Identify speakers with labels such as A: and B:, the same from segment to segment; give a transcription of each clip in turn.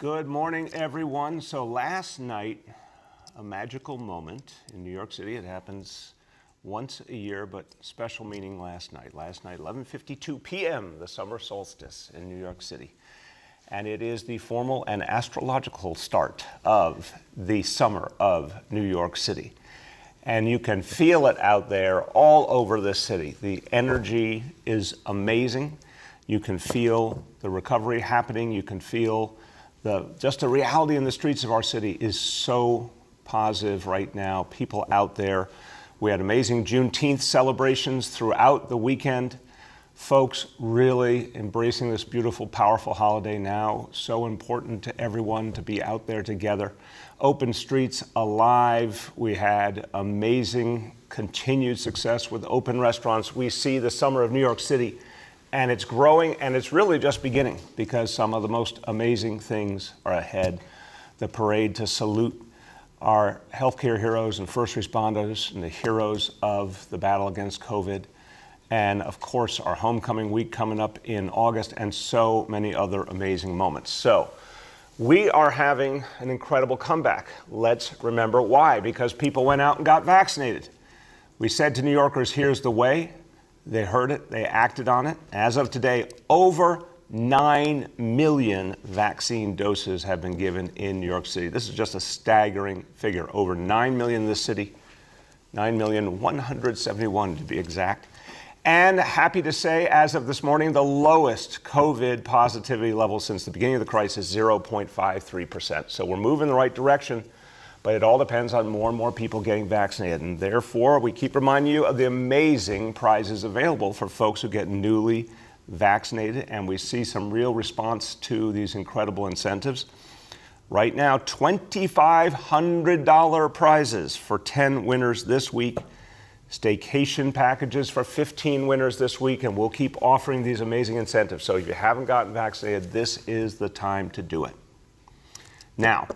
A: Good morning, everyone. So last night, a magical moment in New York City. It happens once a year, but special meaning last night. Last night, 11:52 p.m., the summer solstice in New York City. And it is the formal and astrological start of the summer of New York City. And you can feel it out there all over the city. The energy is amazing. You can feel the recovery happening. You can feel just the reality in the streets of our city is so positive right now. People out there. We had amazing Juneteenth celebrations throughout the weekend. Folks really embracing this beautiful, powerful holiday now. So important to everyone to be out there together. Open streets alive. We had amazing continued success with open restaurants. We see the summer of New York City, and it's growing, and it's really just beginning because some of the most amazing things are ahead. The parade to salute our healthcare heroes and first responders and the heroes of the battle against COVID. And of course, our homecoming week coming up in August, and so many other amazing moments. So we are having an incredible comeback. Let's remember why. Because people went out and got vaccinated. We said to New Yorkers, here's the way. They heard it, they acted on it. As of today, over 9 million vaccine doses have been given in New York City. This is just a staggering figure. Over 9 million in this city, 9,171,000 to be exact. And happy to say, as of this morning, the lowest COVID positivity level since the beginning of the crisis, 0.53%. So we're moving in the right direction, but it all depends on more and more people getting vaccinated. And therefore, we keep reminding you of the amazing prizes available for folks who get newly vaccinated. And we see some real response to these incredible incentives. Right now, $2,500 prizes for 10 winners this week. Staycation packages for 15 winners this week, and we'll keep offering these amazing incentives. So if you haven't gotten vaccinated, this is the time to do it. Now,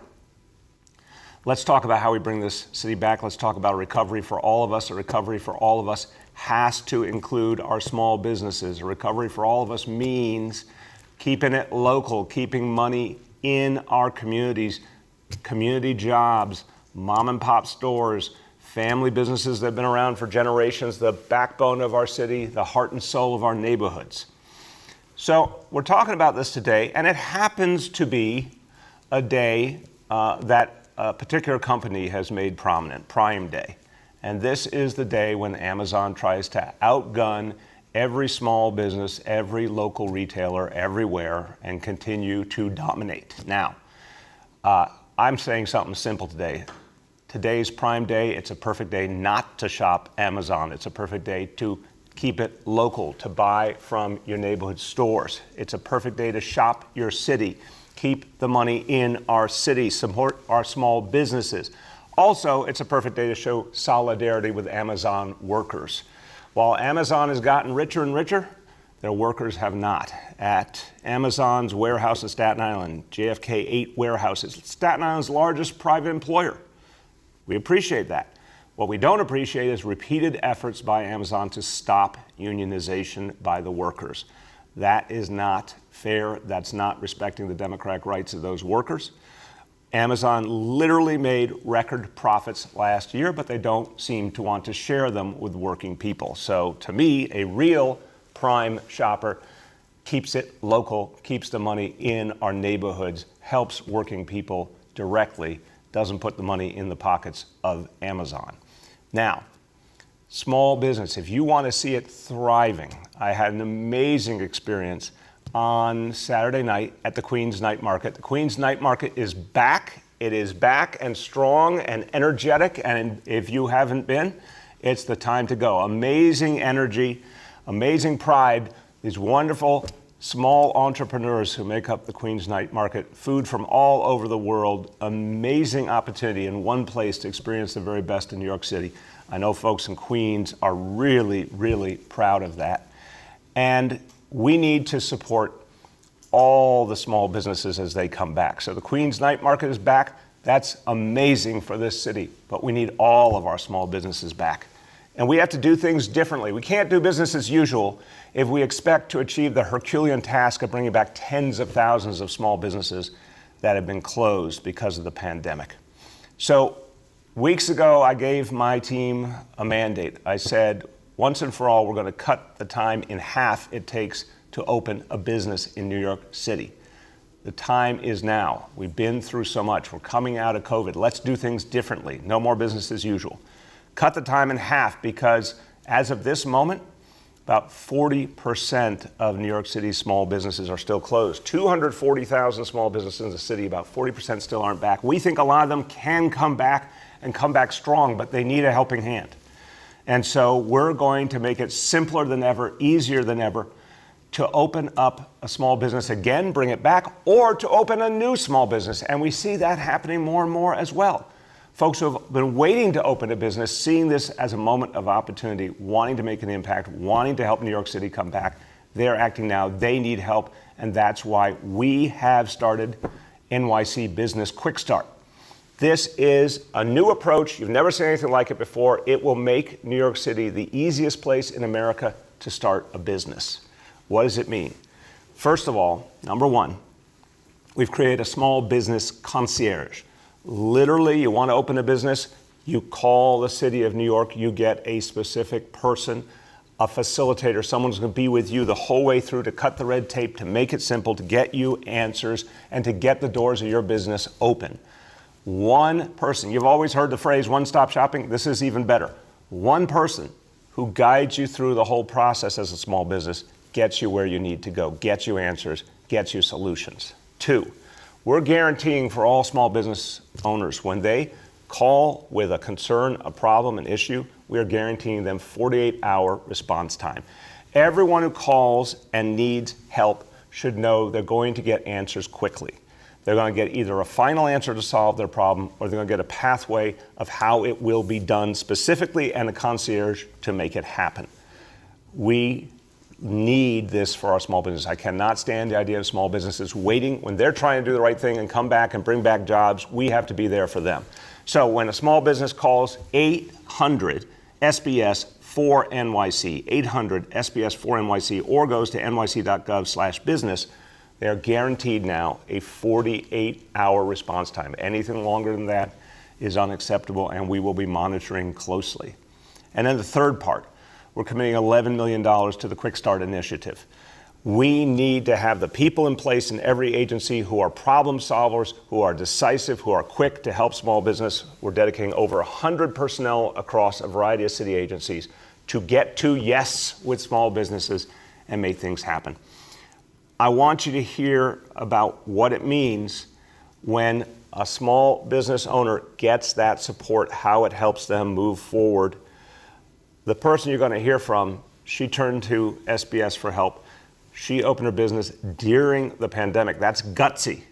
A: let's talk about how we bring this city back. Let's talk about a recovery for all of us. A recovery for all of us has to include our small businesses. A recovery for all of us means keeping it local, keeping money in our communities, community jobs, mom and pop stores, family businesses that have been around for generations, the backbone of our city, the heart and soul of our neighborhoods. So we're talking about this today, and it happens to be a day that a particular company has made prominent, Prime Day. And this is the day when Amazon tries to outgun every small business, every local retailer, everywhere, and continue to dominate. Now, I'm saying something simple today. Today's Prime Day. It's a perfect day not to shop Amazon. It's a perfect day to keep it local, to buy from your neighborhood stores. It's a perfect day to shop your city. Keep the money in our city, support our small businesses. Also, it's a perfect day to show solidarity with Amazon workers. While Amazon has gotten richer and richer, their workers have not. At Amazon's warehouse in Staten Island, JFK 8 warehouses, Staten Island's largest private employer. We appreciate that. What we don't appreciate is repeated efforts by Amazon to stop unionization by the workers. That is not fair. That's not respecting the democratic rights of those workers. Amazon literally made record profits last year, but they don't seem to want to share them with working people. So to me, a real Prime shopper keeps it local, keeps the money in our neighborhoods, helps working people directly, doesn't put the money in the pockets of Amazon. Now, small business, if you want to see it thriving, I had an amazing experience on Saturday night at the Queens Night Market. The Queens Night Market is back. It is back and strong and energetic, and if you haven't been, it's the time to go. Amazing energy, amazing pride, these wonderful small entrepreneurs who make up the Queens Night Market, food from all over the world, amazing opportunity in one place to experience the very best in New York City. I know folks in Queens are really, really proud of that. And we need to support all the small businesses as they come back. So the Queens Night Market is back. That's amazing for this city, but we need all of our small businesses back. And we have to do things differently. We can't do business as usual if we expect to achieve the Herculean task of bringing back tens of thousands of small businesses that have been closed because of the pandemic. So weeks ago, I gave my team a mandate. I said, once and for all, we're going to cut the time in half it takes to open a business in New York City. The time is now. We've been through so much. We're coming out of COVID. Let's do things differently. No more business as usual. Cut the time in half because as of this moment, about 40% of New York City's small businesses are still closed. 240,000 small businesses in the city, about 40% still aren't back. We think a lot of them can come back and come back strong, but they need a helping hand. And so we're going to make it simpler than ever, easier than ever to open up a small business again, bring it back, or to open a new small business. And we see that happening more and more as well. Folks who have been waiting to open a business, seeing this as a moment of opportunity, wanting to make an impact, wanting to help New York City come back. They're acting now. They need help. And that's why we have started NYC Business Quick Start. This is a new approach. You've never seen anything like it before. It will make New York City the easiest place in America to start a business. What does it mean? First of all, number one, we've created a small business concierge. Literally, you want to open a business, you call the city of New York, you get a specific person, a facilitator, someone who's going to be with you the whole way through to cut the red tape, to make it simple, to get you answers, and to get the doors of your business open. One person, you've always heard the phrase one-stop shopping, this is even better. One person who guides you through the whole process as a small business, gets you where you need to go, gets you answers, gets you solutions. Two, we're guaranteeing for all small business owners, when they call with a concern, a problem, an issue, we are guaranteeing them 48-hour response time. Everyone who calls and needs help should know they're going to get answers quickly. They're going to get either a final answer to solve their problem, or they're going to get a pathway of how it will be done specifically and a concierge to make it happen. We need this for our small business. I cannot stand the idea of small businesses waiting when they're trying to do the right thing and come back and bring back jobs. We have to be there for them. So when a small business calls 800 SBS 4NYC, 800 SBS 4NYC, or goes to nyc.gov/business, they are guaranteed now a 48-hour response time. Anything longer than that is unacceptable, and we will be monitoring closely. And then the third part, we're committing $11 million to the Quick Start initiative. We need to have the people in place in every agency who are problem solvers, who are decisive, who are quick to help small business. We're dedicating over 100 personnel across a variety of city agencies to get to yes with small businesses and make things happen. I want you to hear about what it means when a small business owner gets that support, how it helps them move forward. The person you're going to hear from, she turned to SBS for help. She opened her business during the pandemic. That's gutsy.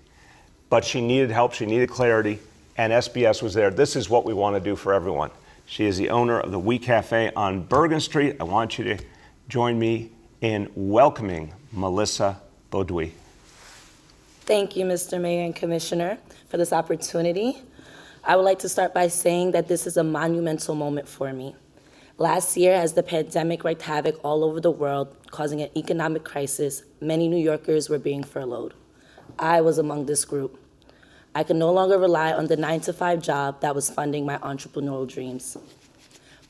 A: But she needed help, she needed clarity, and SBS was there. This is what we want to do for everyone. She is the owner of the We Cafe on Bergen Street. I want you to join me in welcoming Melissa Beaudoin.
B: Thank you, Mr. Mayor and Commissioner, for this opportunity. I would like to start by saying that this is a monumental moment for me. Last year, as the pandemic wreaked havoc all over the world, causing an economic crisis, many New Yorkers were being furloughed. I was among this group. I could no longer rely on the 9-to-5 job that was funding my entrepreneurial dreams.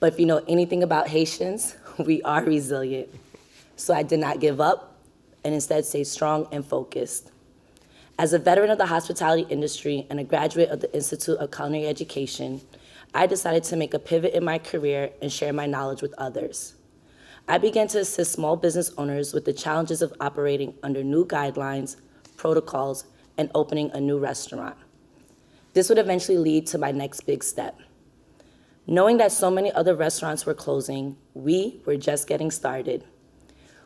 B: But if you know anything about Haitians, we are resilient. So I did not give up and instead stayed strong and focused. As a veteran of the hospitality industry and a graduate of the Institute of Culinary Education, I decided to make a pivot in my career and share my knowledge with others. I began to assist small business owners with the challenges of operating under new guidelines, protocols, and opening a new restaurant. This would eventually lead to my next big step. Knowing that so many other restaurants were closing, we were just getting started.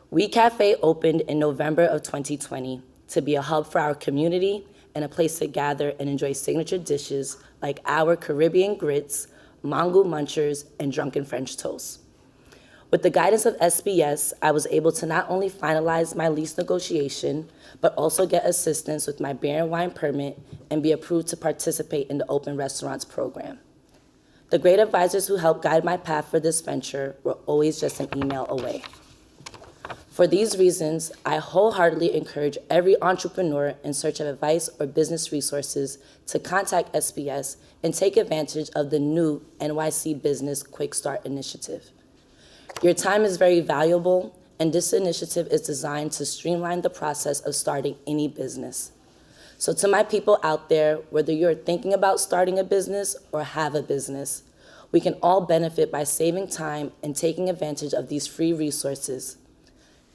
B: We Cafe opened in November of 2020 to be a hub for our community and a place to gather and enjoy signature dishes like our Caribbean grits, mango munchers, and drunken French toast. With the guidance of SBS, I was able to not only finalize my lease negotiation, but also get assistance with my beer and wine permit and be approved to participate in the Open Restaurants program. The great advisors who helped guide my path for this venture were always just an email away. For these reasons, I wholeheartedly encourage every entrepreneur in search of advice or business resources to contact SBS and take advantage of the new NYC Business Quick Start initiative. Your time is very valuable, and this initiative is designed to streamline the process of starting any business. So to my people out there, whether you're thinking about starting a business or have a business, we can all benefit by saving time and taking advantage of these free resources.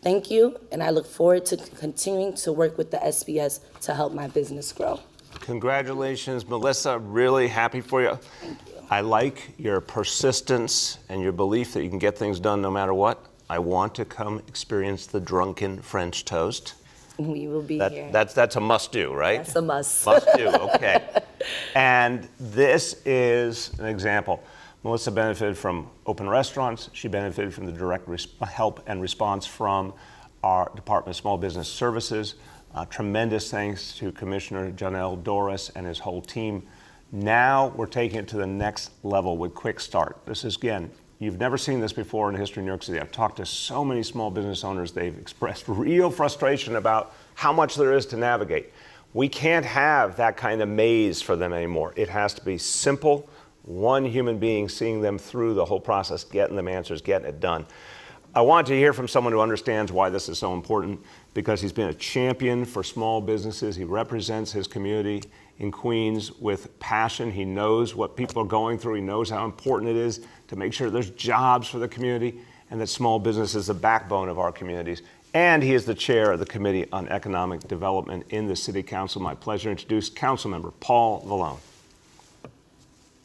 B: Thank you, and I look forward to continuing to work with the SBS to help my business grow.
A: Congratulations, Melissa. Really happy for you.
B: Thank you.
A: I like your persistence and your belief that you can get things done no matter what. I want to come experience the drunken French toast.
B: We will be here.
A: That's a must-do, right?
B: That's a must.
A: Must-do, okay. And this is an example. Melissa benefited from open restaurants. She benefited from the direct help and response from our Department of Small Business Services. Tremendous thanks to Commissioner Janelle Doris and his whole team. Now we're taking it to the next level with Quick Start. This is, again, you've never seen this before in the history of New York City. I've talked to so many small business owners. They've expressed real frustration about how much there is to navigate. We can't have that kind of maze for them anymore. It has to be simple, one human being seeing them through the whole process, getting them answers, getting it done. I want to hear from someone who understands why this is so important, because he's been a champion for small businesses. He represents his community in Queens with passion. He knows what people are going through. He knows how important it is to make sure there's jobs for the community and that small business is the backbone of our communities. And he is the chair of the Committee on Economic Development in the City Council. My pleasure to introduce Councilmember Paul Vallone.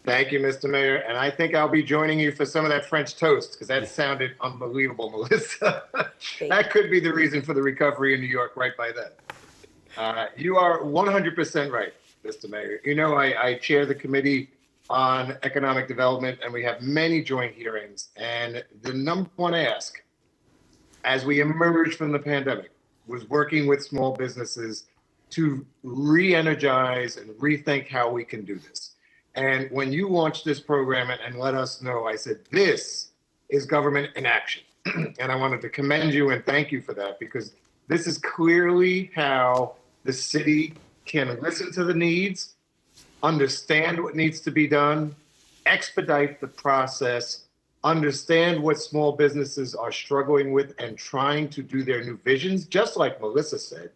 C: Thank you, Mr. Mayor. And I think I'll be joining you for some of that French toast, because that sounded unbelievable, Melissa. That could be the reason for the recovery in New York right by then. You are 100% right, Mr. Mayor. You know, I chair the Committee on Economic Development, and we have many joint hearings. And the number one ask, as we emerged from the pandemic, was working with small businesses to re-energize and rethink how we can do this. And when you launched this program and let us know, I said, this is government in action. And I wanted to commend you and thank you for that, because this is clearly how the city can listen to the needs, understand what needs to be done, expedite the process, understand what small businesses are struggling with and trying to do their new visions, just like Melissa said.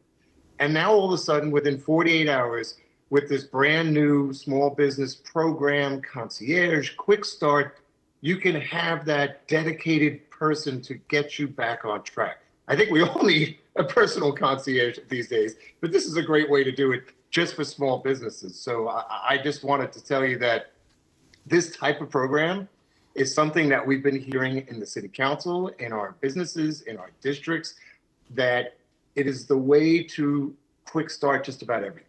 C: And now all of a sudden, within 48 hours, with this brand new small business program, Concierge, Quick Start, you can have that dedicated person to get you back on track. I think we all need a personal concierge these days, but this is a great way to do it just for small businesses. So I just wanted to tell you that this type of program is something that we've been hearing in the city council, in our businesses, in our districts, that it is the way to quick start just about everything.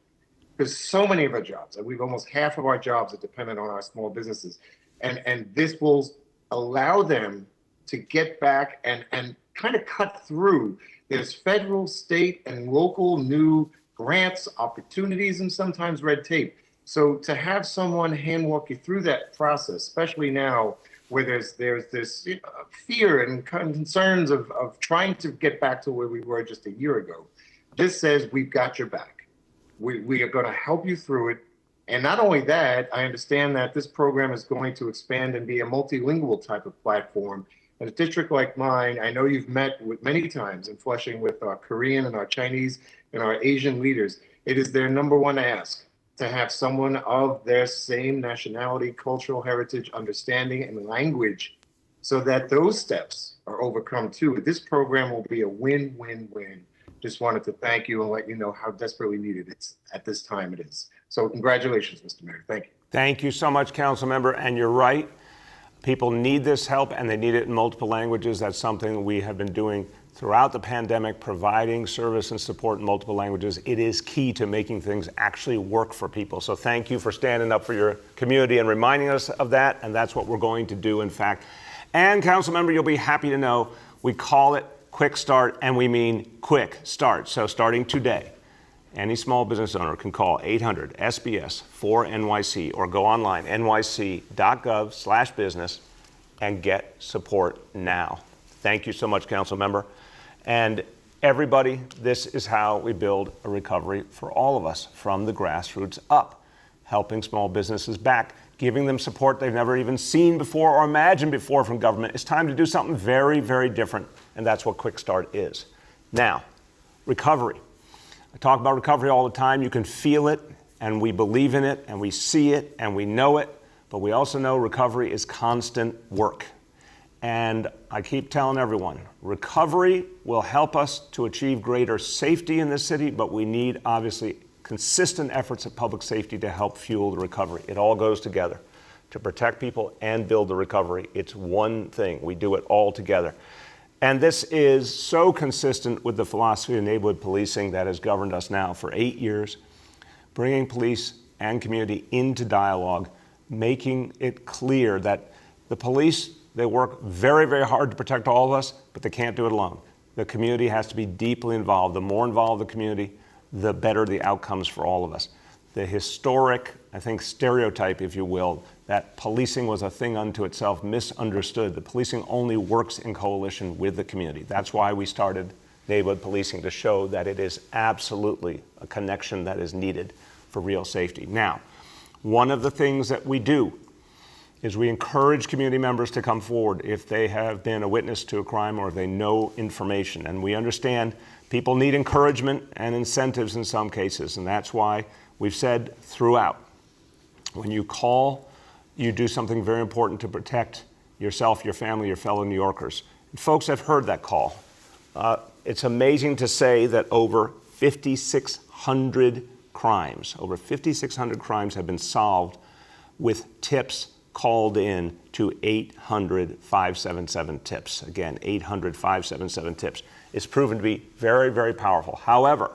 C: Because so many of our jobs, and we've almost half of our jobs are dependent on our small businesses. And this will allow them to get back and kind of cut through. There's federal, state, and local new grants, opportunities, and sometimes red tape. So to have someone hand walk you through that process, especially now where there's this fear and concerns of trying to get back to where we were just a year ago, this says we've got your back. We are going to help you through it. And not only that, I understand that this program is going to expand and be a multilingual type of platform. In a district like mine, I know you've met with many times in Flushing with our Korean and our Chinese and our Asian leaders. It is their number one ask to have someone of their same nationality, cultural heritage, understanding, and language, so that those steps are overcome too. This program will be a win-win-win. Just wanted to thank you and let you know how desperately needed it's at this time it is. So congratulations, Mr. Mayor. Thank you.
A: Thank you so much, Council Member. And you're right. People need this help, and they need it in multiple languages. That's something we have been doing throughout the pandemic, providing service and support in multiple languages. It is key to making things actually work for people. So thank you for standing up for your community and reminding us of that. And that's what we're going to do, in fact. And Council Member, you'll be happy to know we call it Quick Start, and we mean quick start. So starting today, any small business owner can call 800-SBS-4NYC or go online, nyc.gov/business, and get support now. Thank you so much, Council Member. And everybody, this is how we build a recovery for all of us, from the grassroots up, helping small businesses back, giving them support they've never even seen before or imagined before from government. It's time to do something very, very different, and that's what Quick Start is. Now, recovery. I talk about recovery all the time. You can feel it, and we believe in it, and we see it, and we know it, but we also know recovery is constant work. And I keep telling everyone, recovery will help us to achieve greater safety in this city, but we need, obviously, consistent efforts at public safety to help fuel the recovery. It all goes together. To protect people and build the recovery, it's one thing. We do it all together. And this is so consistent with the philosophy of neighborhood policing that has governed us now for 8 years, bringing police and community into dialogue, making it clear that the police, they work very, very hard to protect all of us, but they can't do it alone. The community has to be deeply involved. The more involved the community, the better the outcomes for all of us. The historic, I think, stereotype, if you will, that policing was a thing unto itself, misunderstood. The policing only works in coalition with the community. That's why we started neighborhood policing, to show that it is absolutely a connection that is needed for real safety. Now, one of the things that we do is we encourage community members to come forward if they have been a witness to a crime or if they know information. And we understand people need encouragement and incentives in some cases, and that's why we've said throughout, when you call, you do something very important to protect yourself, your family, your fellow New Yorkers. And folks have heard that call. It's amazing to say that over 5,600 crimes have been solved with tips called in to 800-577-TIPS. Again, 800-577-TIPS. It's proven to be very, very powerful. However,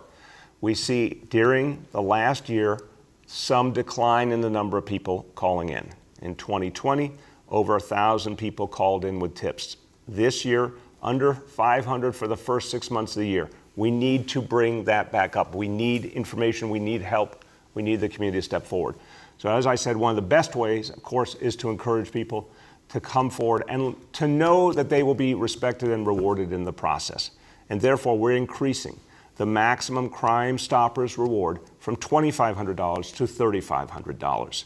A: we see during the last year some decline in the number of people calling in. In 2020, over 1,000 people called in with tips. This year, under 500 for the first 6 months of the year. We need to bring that back up. We need information, we need help, we need the community to step forward. So as I said, one of the best ways, of course, is to encourage people to come forward and to know that they will be respected and rewarded in the process. And therefore, we're increasing the maximum Crime Stoppers reward from $2,500 to $3,500.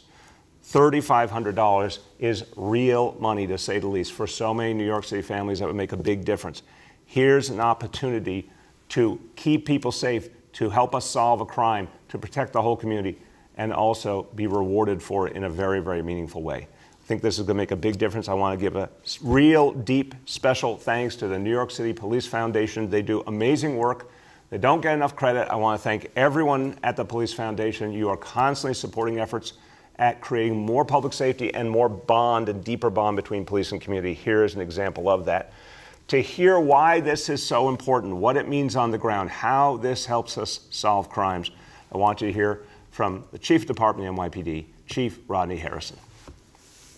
A: $3,500 is real money, to say the least, for so many New York City families. That would make a big difference. Here's an opportunity to keep people safe, to help us solve a crime, to protect the whole community, and also be rewarded for it in a very, very meaningful way. I think this is going to make a big difference. I want to give a real, deep, special thanks to the New York City Police Foundation. They do amazing work. They don't get enough credit. I want to thank everyone at the Police Foundation. You are constantly supporting efforts at creating more public safety and more bond and deeper bond between police and community. Here is an example of that. To hear why this is so important, what it means on the ground, how this helps us solve crimes, I want you to hear from the Chief of Department of NYPD, Chief Rodney Harrison.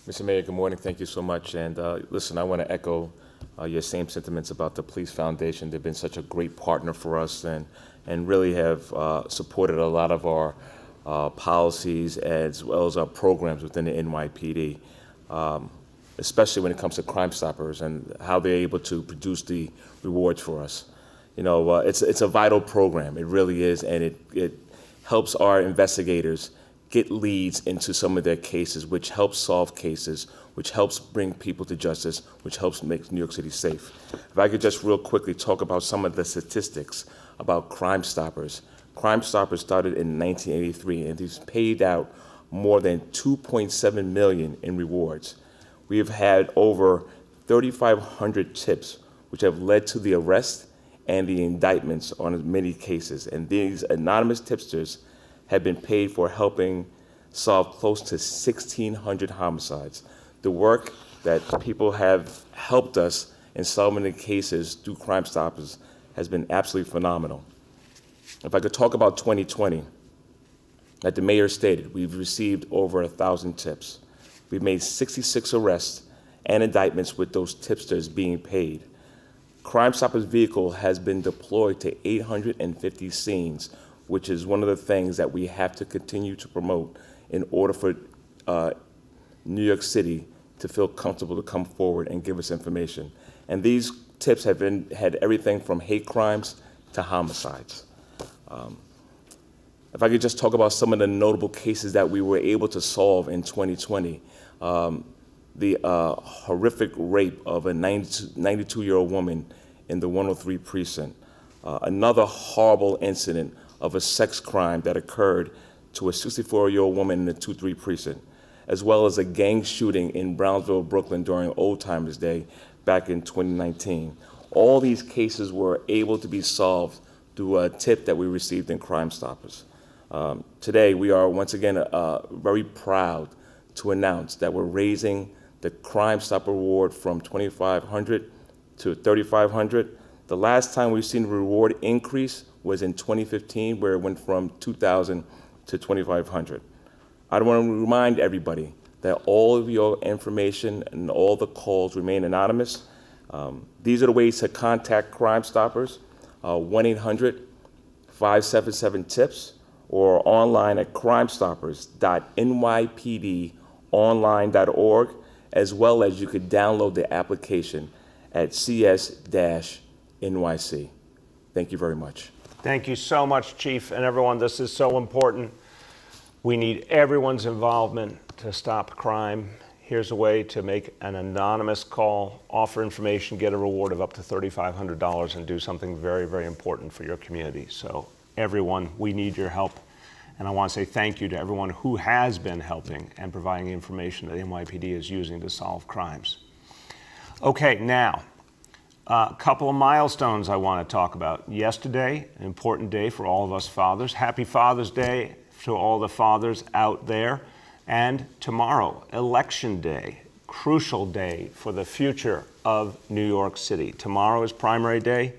D: Mr. Mayor, good morning. Thank you so much. And listen, I want to echo your same sentiments about the Police Foundation. They've been such a great partner for us and really have supported a lot of our policies as well as our programs within the NYPD, especially when it comes to Crime Stoppers and how they're able to produce the rewards for us. You know, it's a vital program. It really is, and it helps our investigators get leads into some of their cases, which helps solve cases, which helps bring people to justice, which helps make New York City safe. If I could just real quickly talk about some of the statistics about Crime Stoppers. Crime Stoppers started in 1983, and they've paid out more than $2.7 million in rewards. We have had over 3,500 tips, which have led to the arrest and the indictments on many cases. And these anonymous tipsters have been paid for helping solve close to 1,600 homicides. The work that people have helped us in solving the cases through Crime Stoppers has been absolutely phenomenal. If I could talk about 2020, like the mayor stated, we've received over 1,000 tips. We've made 66 arrests and indictments with those tipsters being paid. Crime Stoppers vehicle has been deployed to 850 scenes, which is one of the things that we have to continue to promote in order for New York City to feel comfortable to come forward and give us information. And these tips had everything from hate crimes to homicides. If I could just talk about some of the notable cases that we were able to solve in 2020. The horrific rape of a 92-year-old woman in the 103 precinct. Another horrible incident of a sex crime that occurred to a 64-year-old woman in the 23 precinct, as well as a gang shooting in Brownsville, Brooklyn during Old Timers Day back in 2019. All these cases were able to be solved through a tip that we received in Crime Stoppers. Today, we are once again very proud to announce that we're raising the Crime Stopper Reward from $2,500 to $3,500. The last time we've seen the reward increase was in 2015, where it went from $2,000 to $2,500. I want to remind everybody that all of your information and all the calls remain anonymous. These are the ways to contact Crime Stoppers, 1-800-577-TIPS, or online at crimestoppers.nypdonline.org, as well as you could download the application at CS-NYC. Thank you very much.
A: Thank you so much, Chief, and everyone. This is so important. We need everyone's involvement to stop crime. Here's a way to make an anonymous call, offer information, get a reward of up to $3,500, and do something very, very important for your community. So everyone, we need your help. And I want to say thank you to everyone who has been helping and providing information that NYPD is using to solve crimes. Okay, now, a couple of milestones I want to talk about. Yesterday, an important day for all of us fathers. Happy Father's Day to all the fathers out there. And tomorrow, Election Day, crucial day for the future of New York City. Tomorrow is primary day.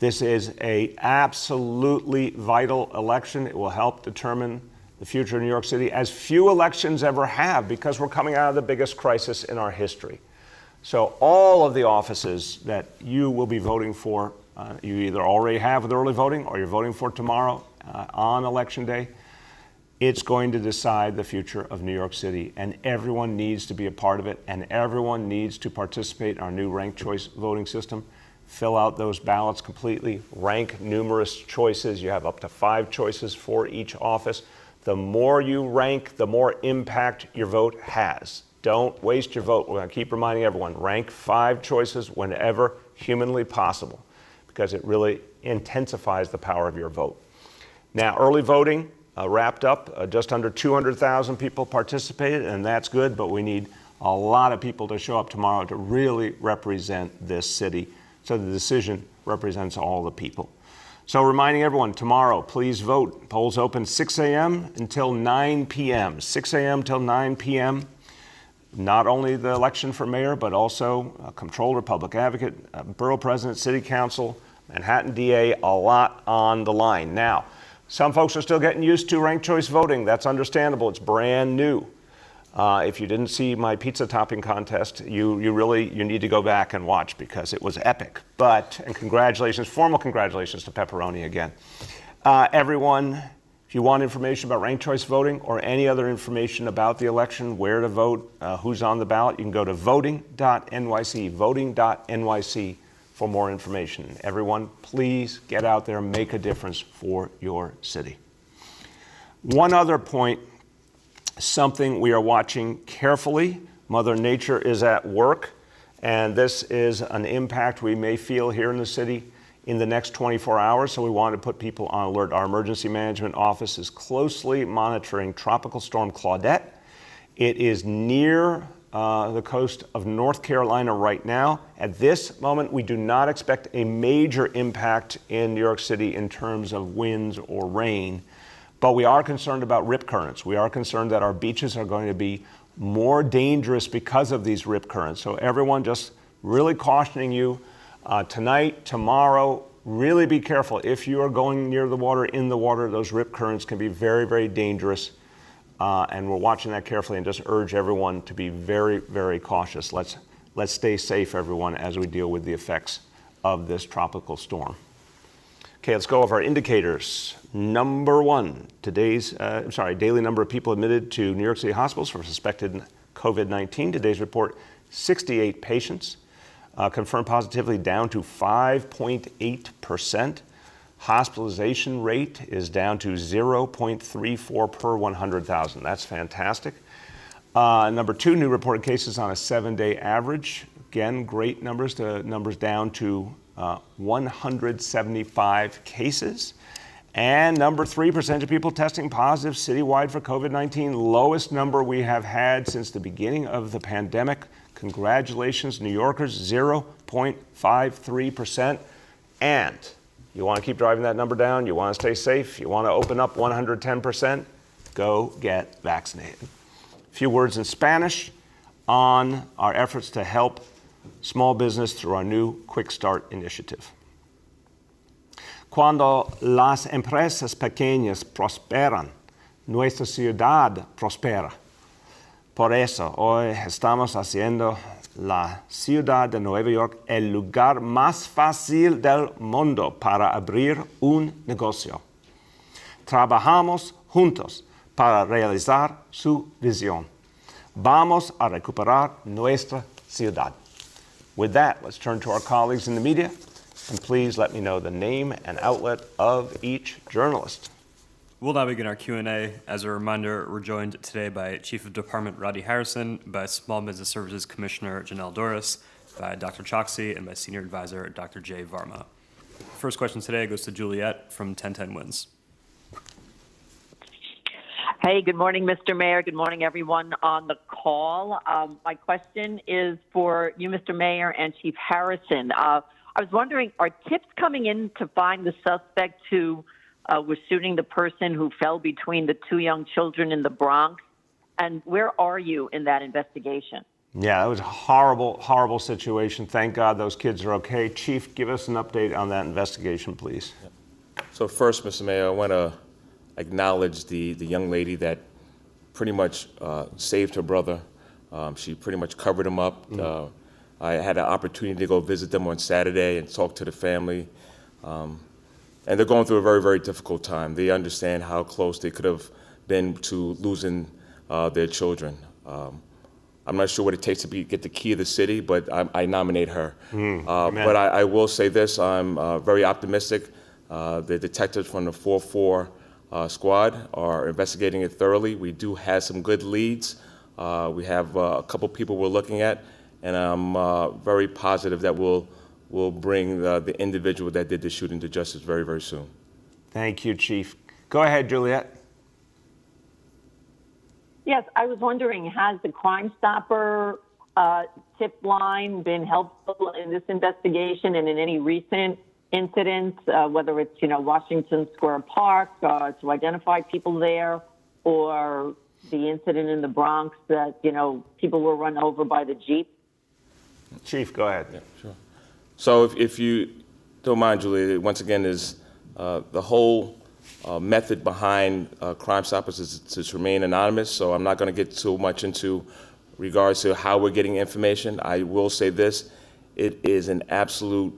A: This is an absolutely vital election. It will help determine the future of New York City, as few elections ever have, because we're coming out of the biggest crisis in our history. So all of the offices that you will be voting for, you either already have with early voting or you're voting for tomorrow on Election Day, it's going to decide the future of New York City, and everyone needs to be a part of it, and everyone needs to participate in our new ranked choice voting system. Fill out those ballots completely, rank numerous choices. You have up to 5 choices for each office. The more you rank, the more impact your vote has. Don't waste your vote. We're going to keep reminding everyone, rank 5 choices whenever humanly possible, because it really intensifies the power of your vote. Now, early voting wrapped up. Just under 200,000 people participated, and that's good, but we need a lot of people to show up tomorrow to really represent this city. So the decision represents all the people. So reminding everyone, tomorrow, please vote. Polls open 6 a.m. until 9 p.m. 6 a.m. till 9 p.m. Not only the election for mayor, but also comptroller, public advocate, borough president, city council, Manhattan DA, a lot on the line. Now, some folks are still getting used to ranked choice voting. That's understandable. It's brand new. If you didn't see my pizza topping contest, you need to go back and watch, because it was epic. And congratulations, formal congratulations to Pepperoni again. Everyone, if you want information about ranked choice voting or any other information about the election, where to vote, who's on the ballot, you can go to voting.nyc, voting.nyc for more information. Everyone, please get out there and make a difference for your city. One other point, something we are watching carefully. Mother Nature is at work, and this is an impact we may feel here in the city in the next 24 hours, so we want to put people on alert. Our emergency management office is closely monitoring Tropical Storm Claudette. It is near the coast of North Carolina right now. At this moment, we do not expect a major impact in New York City in terms of winds or rain. But we are concerned about rip currents. We are concerned that our beaches are going to be more dangerous because of these rip currents. So everyone, just really cautioning you tonight, tomorrow, really be careful. If you are going near the water, in the water, those rip currents can be very, very dangerous. And we're watching that carefully, and just urge everyone to be very, very cautious. Let's stay safe, everyone, as we deal with the effects of this tropical storm. Okay, let's go over our indicators. Number 1, daily number of people admitted to New York City hospitals for suspected COVID-19. Today's report, 68 patients. Confirmed positivity down to 5.8%. Hospitalization rate is down to 0.34 per 100,000. That's fantastic. Number 2, new reported cases on a 7-day average. Again, great numbers. The numbers down to 175 cases. And number 3, percentage of people testing positive citywide for COVID-19. Lowest number we have had since the beginning of the pandemic. Congratulations, New Yorkers, 0.53%. And you want to keep driving that number down? You want to stay safe? You want to open up 110%? Go get vaccinated. A few words in Spanish on our efforts to help small business through our new Quick Start initiative. Cuando las empresas pequeñas prosperan, nuestra ciudad prospera. Por eso hoy estamos haciendo la ciudad de Nueva York el lugar más fácil del mundo para abrir un negocio. Trabajamos juntos para realizar su visión. Vamos a recuperar nuestra ciudad. With that, let's turn to our colleagues in the media, and please let me know the name and outlet of each journalist.
E: We'll now begin our Q&A. As a reminder, we're joined today by Chief of Department Roddy Harrison, by Small Business Services Commissioner Janelle Doris, by Dr. Choksi, and by Senior Advisor Dr. Jay Varma. First question today goes to Juliet from 1010 Wins.
F: Hey, good morning, Mr. Mayor. Good morning, everyone on the call. My question is for you, Mr. Mayor, and Chief Harrison. I was wondering, are tips coming in to find the suspect who was shooting the person who fell between the 2 young children in the Bronx? And where are you in that investigation?
A: Yeah, that was a horrible, horrible situation. Thank God those kids are okay. Chief, give us an update on that investigation, please.
D: So first, Mr. Mayor, I want to acknowledge the young lady that pretty much saved her brother. She pretty much covered him up. I had an opportunity to go visit them on Saturday and talk to the family. And they're going through a very, very difficult time. They understand how close they could have been to losing their children. I'm not sure what it takes to get the key of the city, but I nominate her. But I will say this, I'm very optimistic. The detectives from the 4-4 squad are investigating it thoroughly. We do have some good leads. We have a couple people we're looking at, and I'm very positive that we'll bring the individual that did the shooting to justice very, very soon.
A: Thank you, Chief. Go ahead, Juliet.
F: Yes, I was wondering, has the Crime Stopper tip line been helpful in this investigation and in any recent incidents, whether it's, Washington Square Park, to identify people there, or the incident in the Bronx that, people were run over by the Jeep?
A: Chief, go ahead.
D: Yeah, sure. So if you don't mind, Julia, once again, is the whole method behind Crime Stoppers is to remain anonymous, so I'm not going to get too much into regards to how we're getting information. I will say this, it is an absolute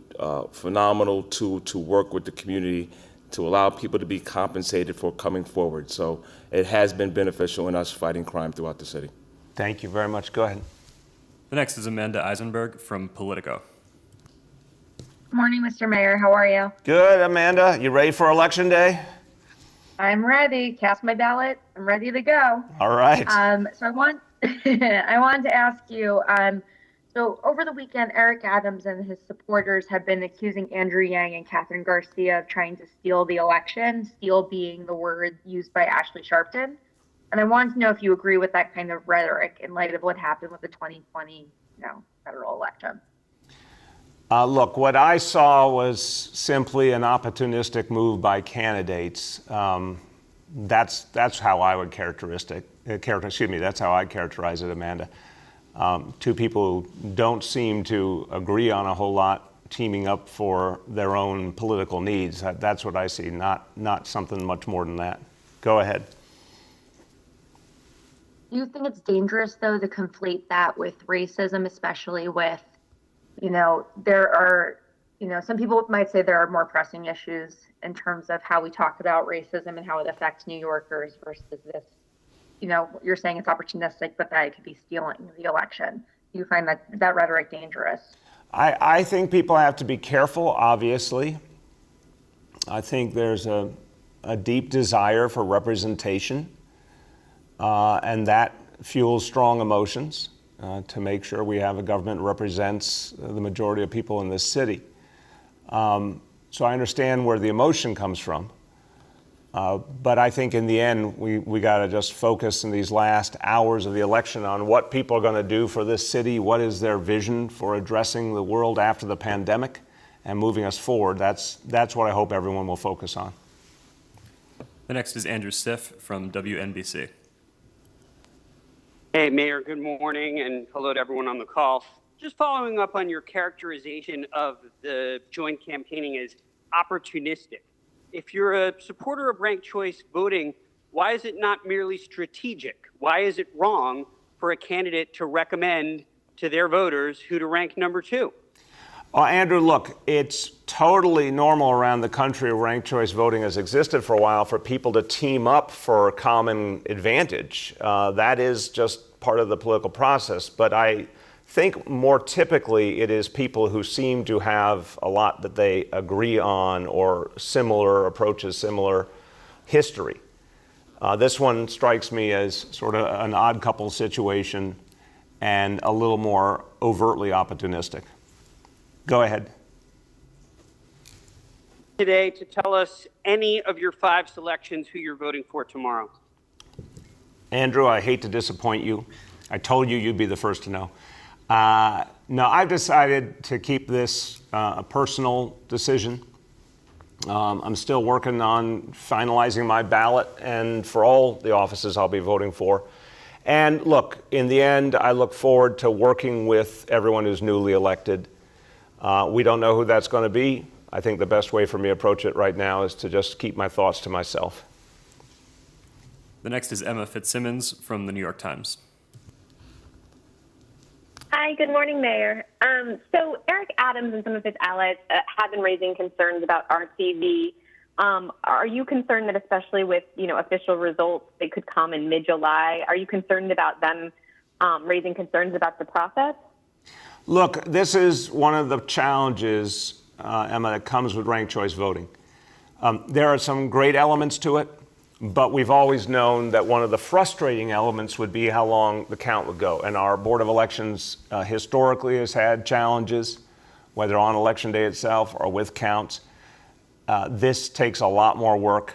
D: phenomenal tool to work with the community to allow people to be compensated for coming forward. So it has been beneficial in us fighting crime throughout the city.
A: Thank you very much. Go ahead.
E: The next is Amanda Eisenberg from Politico.
G: Good morning, Mr. Mayor. How are you?
A: Good, Amanda. You ready for Election Day?
G: I'm ready. Cast my ballot. I'm ready to go.
A: All right.
G: So I wanted to ask you, so over the weekend, Eric Adams and his supporters have been accusing Andrew Yang and Catherine Garcia of trying to steal the election, steal being the word used by Ashley Sharpton. And I wanted to know if you agree with that kind of rhetoric in light of what happened with the 2020, federal election.
A: Look, what I saw was simply an opportunistic move by candidates. That's how I would that's how I characterize it, Amanda. Two people who don't seem to agree on a whole lot, teaming up for their own political needs. That's what I see, not something much more than that. Go ahead.
G: Do you think it's dangerous, though, to conflate that with racism, especially with, there are, some people might say there are more pressing issues in terms of how we talk about racism and how it affects New Yorkers versus this, you're saying it's opportunistic, but that it could be stealing the election. Do you find that rhetoric dangerous?
A: I think people have to be careful, obviously. I think there's a deep desire for representation, and that fuels strong emotions to make sure we have a government that represents the majority of people in this city. So I understand where the emotion comes from. But I think in the end, we got to just focus in these last hours of the election on what people are going to do for this city, what is their vision for addressing the world after the pandemic and moving us forward. That's what I hope everyone will focus on.
E: The next is Andrew Stiff from WNBC.
H: Hey, Mayor, good morning, and hello to everyone on the call. Just following up on your characterization of the joint campaigning as opportunistic. If you're a supporter of ranked choice voting, why is it not merely strategic? Why is it wrong for a candidate to recommend to their voters who to rank number 2?
A: Andrew, look, it's totally normal around the country where ranked choice voting has existed for a while for people to team up for a common advantage. That is just part of the political process. But I think more typically it is people who seem to have a lot that they agree on or similar approaches, similar history. This one strikes me as sort of an odd couple situation and a little more overtly opportunistic. Go ahead.
H: Today to tell us any of your 5 selections who you're voting for tomorrow.
A: Andrew, I hate to disappoint you. I told you you'd be the first to know. No, I've decided to keep this a personal decision. I'm still working on finalizing my ballot and for all the offices I'll be voting for. And look, in the end, I look forward to working with everyone who's newly elected. We don't know who that's going to be. I think the best way for me to approach it right now is to just keep my thoughts to myself.
E: The next is Emma Fitzsimmons from the New York Times.
I: Hi, good morning, Mayor. So Eric Adams and some of his allies have been raising concerns about RTV. Are you concerned that, especially with official results, they could come in mid-July? Are you concerned about them raising concerns about the process?
A: Look, this is one of the challenges, Emma, that comes with ranked choice voting. There are some great elements to it, but we've always known that one of the frustrating elements would be how long the count would go. And our Board of Elections historically has had challenges, whether on election day itself or with counts. This takes a lot more work.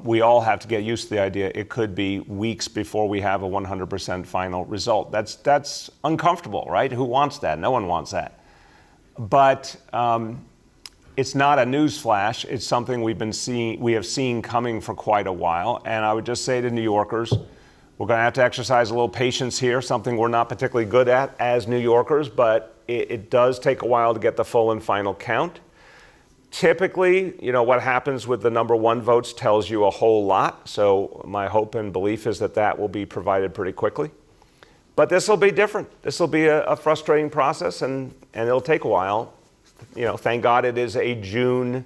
A: We all have to get used to the idea it could be weeks before we have a 100% final result. That's uncomfortable, right? Who wants that? No one wants that. But it's not a news flash. It's something we have seen coming for quite a while. And I would just say to New Yorkers, we're going to have to exercise a little patience here, something we're not particularly good at as New Yorkers, but it does take a while to get the full and final count. Typically, what happens with the number 1 votes tells you a whole lot. So my hope and belief is that will be provided pretty quickly. But this will be different. This will be a frustrating process, and it'll take a while. Thank God it is a June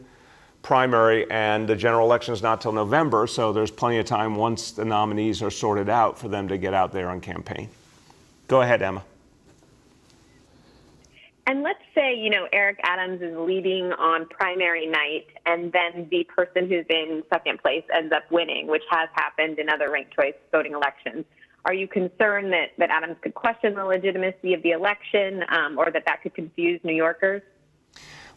A: primary, and the general election is not till November, so there's plenty of time once the nominees are sorted out for them to get out there and campaign. Go ahead, Emma.
I: And let's say, Eric Adams is leading on primary night, and then the person who's in second place ends up winning, which has happened in other ranked choice voting elections. Are you concerned that Adams could question the legitimacy of the election, or that could confuse New Yorkers?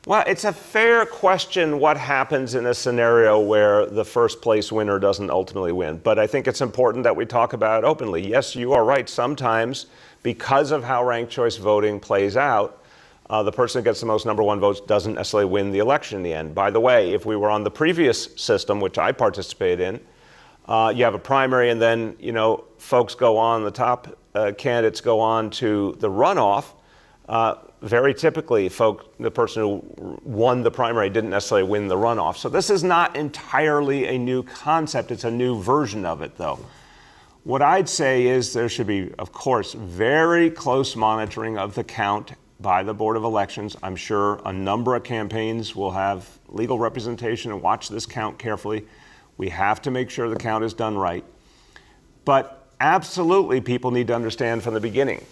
A: Well, it's a fair question what happens in a scenario where the first place winner doesn't ultimately win. But I think it's important that we talk about it openly. Yes, you are right. Sometimes, because of how ranked choice voting plays out, the person who gets the most number 1 votes doesn't necessarily win the election in the end. By the way, if we were on the previous system, which I participated in, you have a primary and then, folks go on, the top candidates go on to the runoff. Very typically, the person who won the primary didn't necessarily win the runoff. So this is not entirely a new concept. It's a new version of it, though. What I'd say is there should be, of course, very close monitoring of the count by the Board of Elections. I'm sure a number of campaigns will have legal representation and watch this count carefully. We have to make sure the count is done right. But absolutely, people need to understand from the beginning,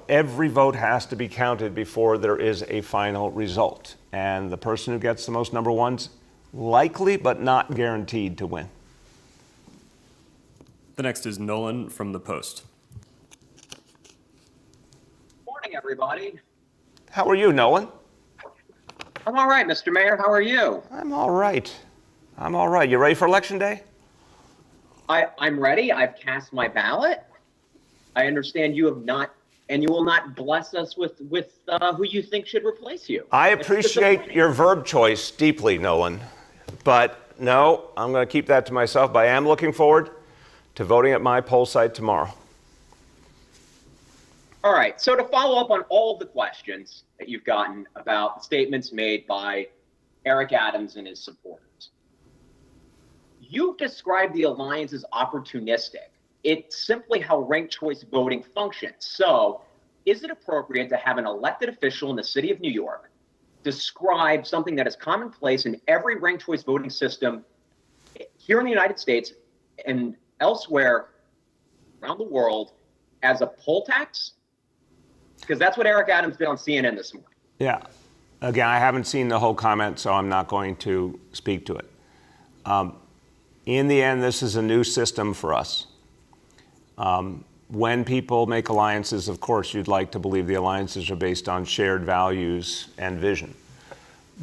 A: every vote has to be counted before there is a final result. And the person who gets the most number ones, likely but not guaranteed to win.
E: The next is Nolan from The Post.
J: Morning, everybody.
A: How are you, Nolan?
J: I'm all right, Mr. Mayor. How are you?
A: I'm all right. You ready for Election Day?
J: I'm ready. I've cast my ballot. I understand you have not, and you will not bless us with who you think should replace you.
A: I appreciate your verb choice deeply, Nolan. But no, I'm going to keep that to myself. But I am looking forward to voting at my poll site tomorrow.
J: All right. So to follow up on all of the questions that you've gotten about statements made by Eric Adams and his supporters, you've described the alliance as opportunistic. It's simply how ranked choice voting functions. So is it appropriate to have an elected official in the city of New York describe something that is commonplace in every ranked choice voting system here in the United States and elsewhere around the world as a poll tax? Because that's what Eric Adams did on CNN this morning.
A: Yeah. Again, I haven't seen the whole comment, so I'm not going to speak to it. In the end, this is a new system for us. When people make alliances, of course, you'd like to believe the alliances are based on shared values and vision.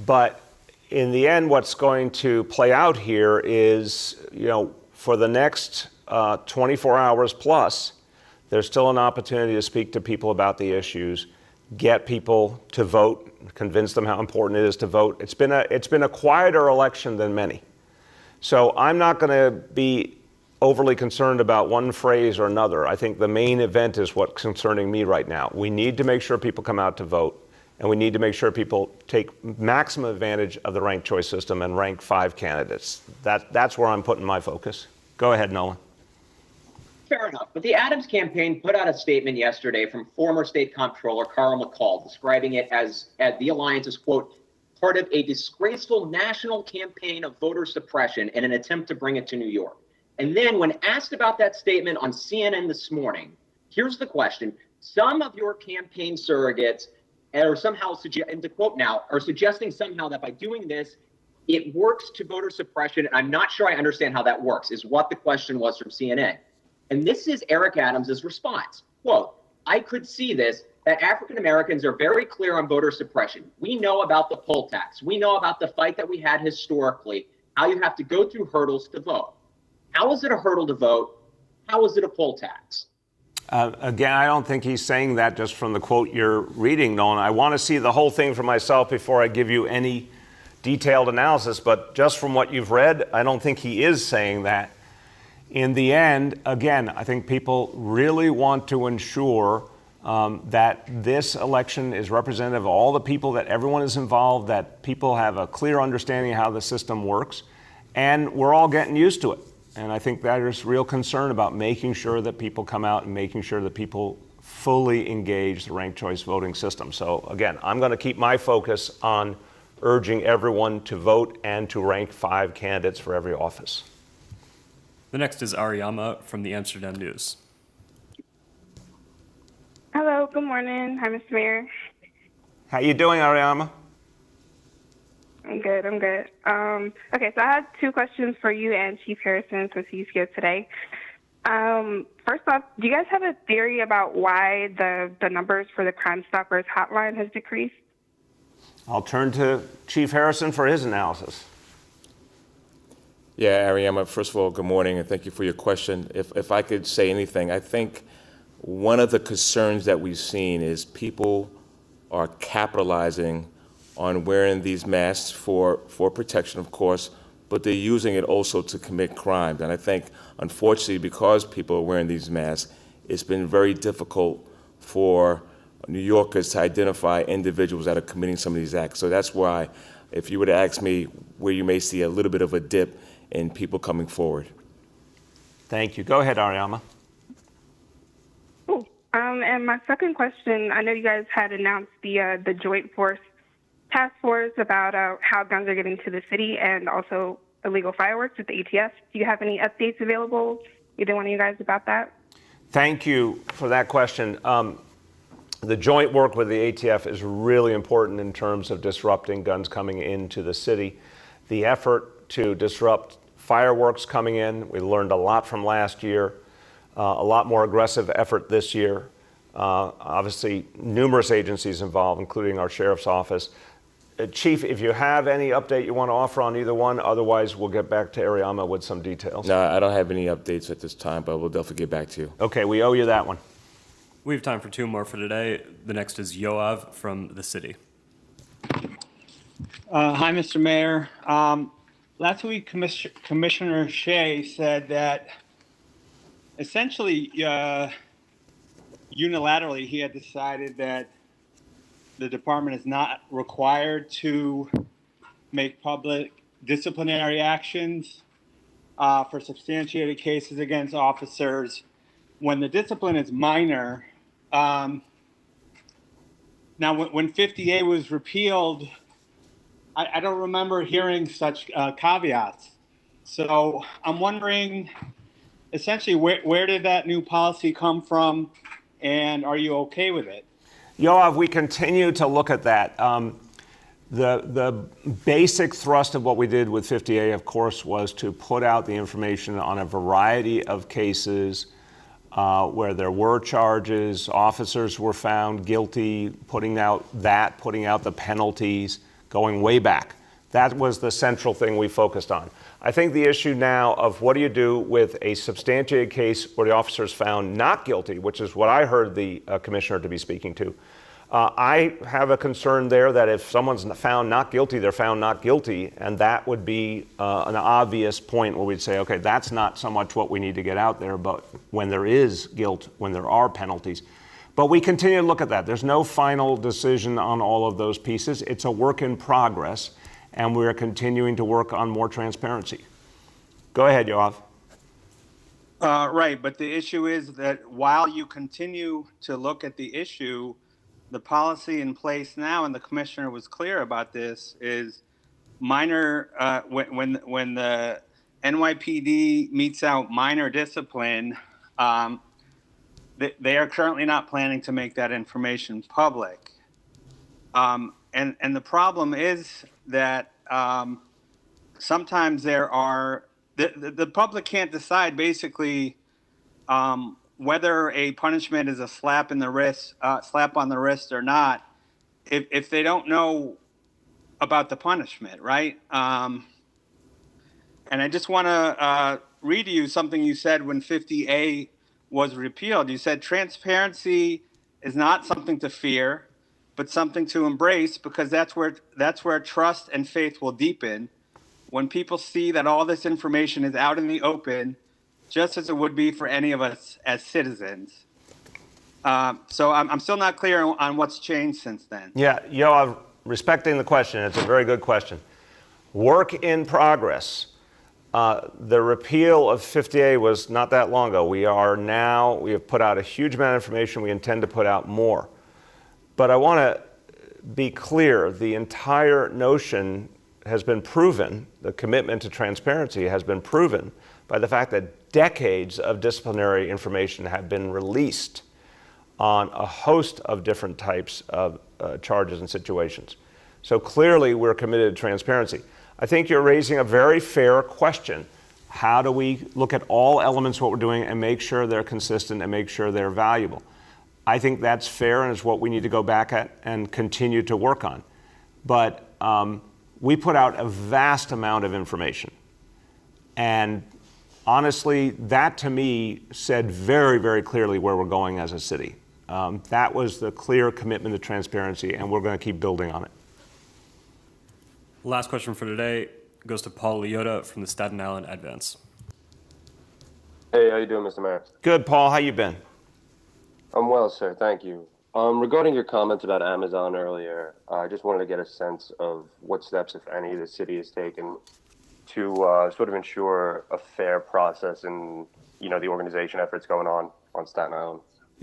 A: But in the end, what's going to play out here is, for the next 24 hours plus, there's still an opportunity to speak to people about the issues, get people to vote, convince them how important it is to vote. It's been a quieter election than many. So I'm not going to be overly concerned about one phrase or another. I think the main event is what's concerning me right now. We need to make sure people come out to vote, and we need to make sure people take maximum advantage of the ranked choice system and rank 5 candidates. That's where I'm putting my focus. Go ahead, Nolan.
J: Fair enough. But the Adams campaign put out a statement yesterday from former state comptroller Carl McCall describing it as the alliance is, quote, part of a disgraceful national campaign of voter suppression in an attempt to bring it to New York. And then when asked about that statement on CNN this morning, here's the question. Some of your campaign surrogates are somehow, and to quote now, are suggesting somehow that by doing this, it works to voter suppression. And I'm not sure I understand how that works, is what the question was from CNN. And this is Eric Adams' response. Quote, I could see this, that African Americans are very clear on voter suppression. We know about the poll tax. We know about the fight that we had historically, how you have to go through hurdles to vote. How is it a hurdle to vote? How is it a poll tax?
A: Again, I don't think he's saying that just from the quote you're reading, Nolan. I want to see the whole thing for myself before I give you any detailed analysis. But just from what you've read, I don't think he is saying that. In the end, again, I think people really want to ensure that this election is representative of all the people, that everyone is involved, that people have a clear understanding of how the system works, and we're all getting used to it. And I think there's real concern about making sure that people come out and making sure that people fully engage the ranked choice voting system. So again, I'm going to keep my focus on urging everyone to vote and to rank 5 candidates for every office.
E: The next is Ariama from the Amsterdam News.
K: Hello, good morning. Hi, Mr. Mayor.
A: How you doing, Ariama?
K: I'm good. Okay, so I had 2 questions for you and Chief Harrison since he's here today. First off, do you guys have a theory about why the numbers for the Crime Stoppers hotline has decreased?
A: I'll turn to Chief Harrison for his analysis.
D: Yeah, Ariama, first of all, good morning, and thank you for your question. If I could say anything, I think one of the concerns that we've seen is people are capitalizing on wearing these masks for protection, of course, but they're using it also to commit crimes. And I think, unfortunately, because people are wearing these masks, it's been very difficult for New Yorkers to identify individuals that are committing some of these acts. So that's why, if you were to ask me where you may see a little bit of a dip in people coming forward.
A: Thank you. Go ahead, Ariama.
K: Cool. And my second question, I know you guys had announced the joint force task force about how guns are getting to the city and also illegal fireworks with the ATF. Do you have any updates available, either one of you guys, about that?
A: Thank you for that question. The joint work with the ATF is really important in terms of disrupting guns coming into the city. The effort to disrupt fireworks coming in, we learned a lot from last year, a lot more aggressive effort this year. Obviously, numerous agencies involved, including our sheriff's office. Chief, if you have any update you want to offer on either one, otherwise we'll get back to Ariama with some details.
D: No, I don't have any updates at this time, but we'll definitely get back to you.
A: Okay, we owe you that one.
E: We have time for two more for today. The next is Yoav from the city.
L: Hi, Mr. Mayor. Last week, Commissioner Shea said that essentially, unilaterally, he had decided that the department is not required to make public disciplinary actions for substantiated cases against officers when the discipline is minor. Now, when 50A was repealed, I don't remember hearing such caveats. So I'm wondering, essentially, where did that new policy come from, and are you okay with it?
A: Yoav, we continue to look at that. The basic thrust of what we did with 50A, of course, was to put out the information on a variety of cases where there were charges, officers were found guilty, putting out the penalties, going way back. That was the central thing we focused on. I think the issue now of what do you do with a substantiated case where the officer is found not guilty, which is what I heard the commissioner to be speaking to. I have a concern there that if someone's found not guilty, they're found not guilty, and that would be an obvious point where we'd say, okay, that's not so much what we need to get out there, but when there is guilt, when there are penalties. But we continue to look at that. There's no final decision on all of those pieces. It's a work in progress, and we're continuing to work on more transparency. Go ahead, Yoav.
L: Right, but the issue is that while you continue to look at the issue, the policy in place now, and the commissioner was clear about this, is minor, when the NYPD meets out minor discipline, they are currently not planning to make that information public. And the problem is that sometimes there are, the public can't decide basically whether a punishment is a slap on the wrist or not, if they don't know about the punishment, right? And I just want to read to you something you said when 50A was repealed. You said transparency is not something to fear, but something to embrace, because that's where trust and faith will deepen. When people see that all this information is out in the open, just as it would be for any of us as citizens. So I'm still not clear on what's changed since then.
A: Yeah, Yoav, respecting the question, it's a very good question. Work in progress. The repeal of 50A was not that long ago. We have put out a huge amount of information. We intend to put out more. But I want to be clear, the entire notion has been proven, the commitment to transparency has been proven by the fact that decades of disciplinary information have been released on a host of different types of charges and situations. So clearly we're committed to transparency. I think you're raising a very fair question. How do we look at all elements of what we're doing and make sure they're consistent and make sure they're valuable? I think that's fair and is what we need to go back at and continue to work on. But we put out a vast amount of information. And honestly, that to me said very, very clearly where we're going as a city. That was the clear commitment to transparency, and we're going to keep building on it.
E: Last question for today goes to Paul Leota from the Staten Island Advance.
M: Hey, how you doing, Mr. Mayor?
A: Good, Paul. How you been?
M: I'm well, sir. Thank you. Regarding your comments about Amazon earlier, I just wanted to get a sense of what steps, if any, the city has taken to sort of ensure a fair process in, the organization efforts going on Staten Island.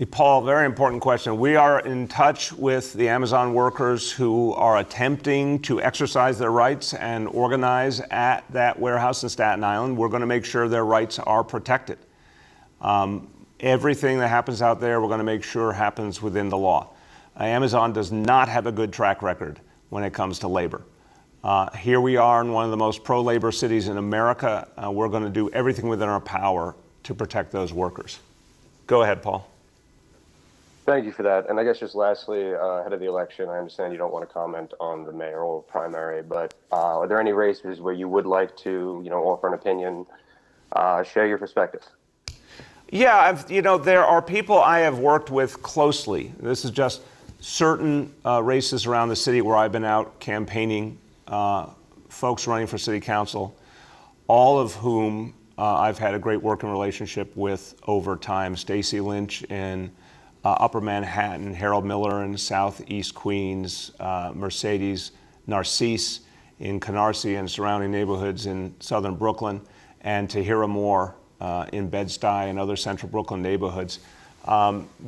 A: Paul, very important question. We are in touch with the Amazon workers who are attempting to exercise their rights and organize at that warehouse in Staten Island. We're going to make sure their rights are protected. Everything that happens out there, we're going to make sure happens within the law. Amazon does not have a good track record when it comes to labor. Here we are in one of the most pro-labor cities in America. We're going to do everything within our power to protect those workers. Go ahead, Paul.
M: Thank you for that. And I guess just lastly, ahead of the election, I understand you don't want to comment on the mayoral primary, but are there any races where you would like to, offer an opinion, share your perspective?
A: Yeah, there are people I have worked with closely. This is just certain races around the city where I've been out campaigning, folks running for city council, all of whom I've had a great working relationship with over time. Stacy Lynch in Upper Manhattan, Harold Miller in Southeast Queens, Mercedes Narcisse in Canarsie and surrounding neighborhoods in southern Brooklyn, and Tahira Moore in Bed-Stuy and other central Brooklyn neighborhoods.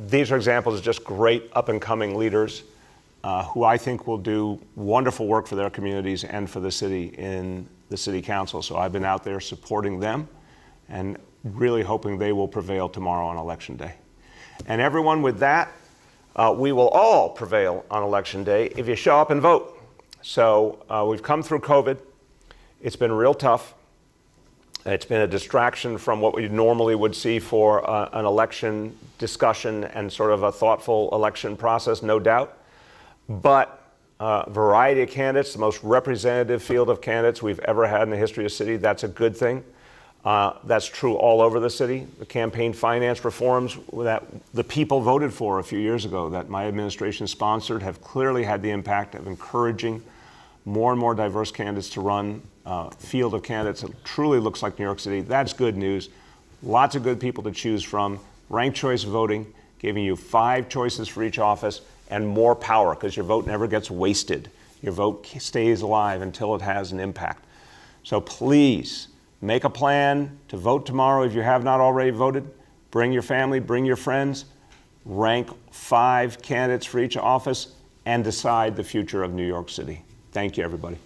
A: These are examples of just great up-and-coming leaders who I think will do wonderful work for their communities and for the city in the city council. So I've been out there supporting them and really hoping they will prevail tomorrow on Election Day. And everyone, with that, we will all prevail on Election Day if you show up and vote. So we've come through COVID. It's been real tough. It's been a distraction from what we normally would see for an election discussion and sort of a thoughtful election process, no doubt. But variety of candidates, the most representative field of candidates we've ever had in the history of the city, that's a good thing. That's true all over the city. The campaign finance reforms that the people voted for a few years ago that my administration sponsored have clearly had the impact of encouraging more and more diverse candidates to run field of candidates that truly looks like New York City. That's good news. Lots of good people to choose from. Ranked choice voting, giving you 5 choices for each office and more power because your vote never gets wasted. Your vote stays alive until it has an impact. So please make a plan to vote tomorrow if you have not already voted. Bring your family, bring your friends, rank 5 candidates for each office and decide the future of New York City. Thank you, everybody.